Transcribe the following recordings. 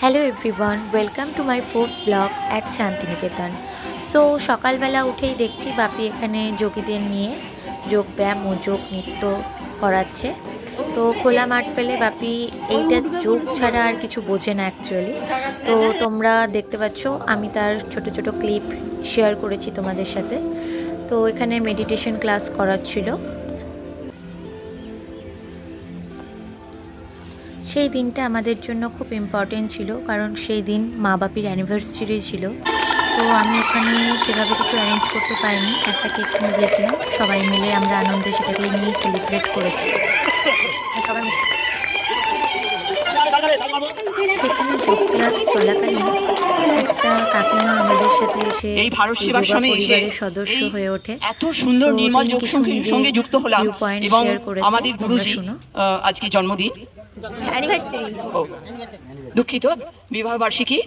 Hello everyone, welcome to my food blog at Shantiniketan. So সকালবেলা উঠেই দেখছি বাপি এখানে যোগীদের নিয়ে যোগ ব্যায়াম ও যোগ নৃত্য করাচ্ছে। তো খোলা মাঠ পেলে বাপি এইটা যোগ ছাড়া আর কিছু বোঝে না অ্যাকচুয়ালি। তো তোমরা দেখতে পাচ্ছ, আমি তার ছোট ছোট ক্লিপ শেয়ার করেছি তোমাদের সাথে। তো এখানে মেডিটেশন ক্লাস করাচ্ছিল। সেই দিনটা আমাদের জন্য খুব ইম্পর্টেন্ট ছিল, কারণ সেই দিন মা বাপির অ্যানিভার্সারি ছিল। তো আমি ওখানে সেভাবে কিছু অ্যারেঞ্জ করতে পারিনি, একটা কেক নিয়ে গিয়েছিলাম, সবাই মিলে আমরা আনন্দে সেটাকে নিয়ে সেলিব্রেট করেছি। সেখানে যোগ ক্লাস চলাকালীন একটা কাকিমা আমাদের সাথে এসে এই ভারত সেবার সময় পরিবারের সদস্য হয়ে ওঠে। এত সুন্দর নির্মল যোগ সঙ্গে যুক্ত হলাম এবং আমাদের গুরুজি আজকে জন্মদিন, অ্যানিভার্সারি, দুঃখিত, বিবাহ বার্ষিকী,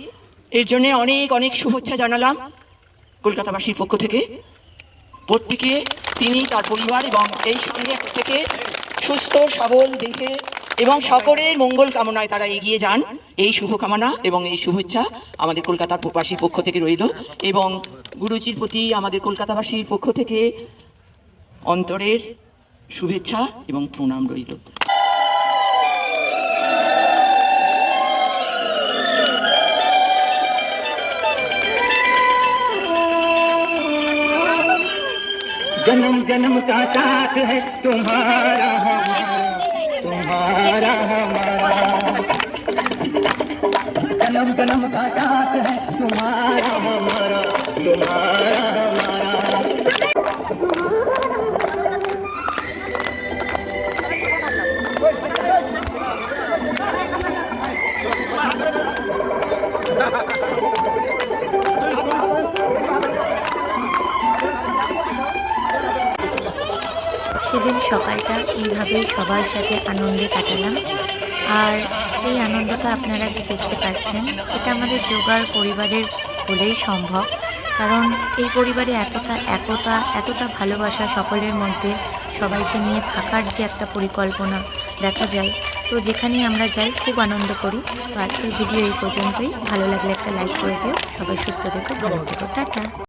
এর জন্য অনেক অনেক শুভেচ্ছা জানালাম কলকাতাবাসীর পক্ষ থেকে। প্রত্যেকে তিনি তার পরিবার এবং এই সঙ্গে থেকে সুস্থ সবল দেখে এবং সকলের মঙ্গল কামনায় তারা এগিয়ে যান, এই শুভকামনা এবং এই শুভেচ্ছা আমাদের কলকাতার বাসীর পক্ষ থেকে রইল। এবং গুরুজির প্রতি আমাদের কলকাতাবাসীর পক্ষ থেকে অন্তরের শুভেচ্ছা এবং প্রণাম রইল। जन्म जन्म का साथ है तुम्हारा हमारा, तुम्हारा हमारा, जन्म जन्म का साथ है तुम्हारा हमारा, तुम्हारा हमारा। সেদিন সকালটা এইভাবেই সবার সাথে আনন্দে কাটালাম। আর এই আনন্দটা আপনারা যে দেখতে পাচ্ছেন, এটা আমাদের যোগার পরিবারের বলেই সম্ভব। কারণ এই পরিবারে এতটা একতা, এতটা ভালোবাসা সকলের মধ্যে, সবাইকে নিয়ে থাকার যে একটা পরিকল্পনা দেখা যায়। তো যেখানেই আমরা যাই খুব আনন্দ করি। তো আজকের ভিডিও এই পর্যন্তই। ভালো লাগলে একটা লাইক করে দিও। সবাই সুস্থ থেকো, ভালো থেকো, টাটা।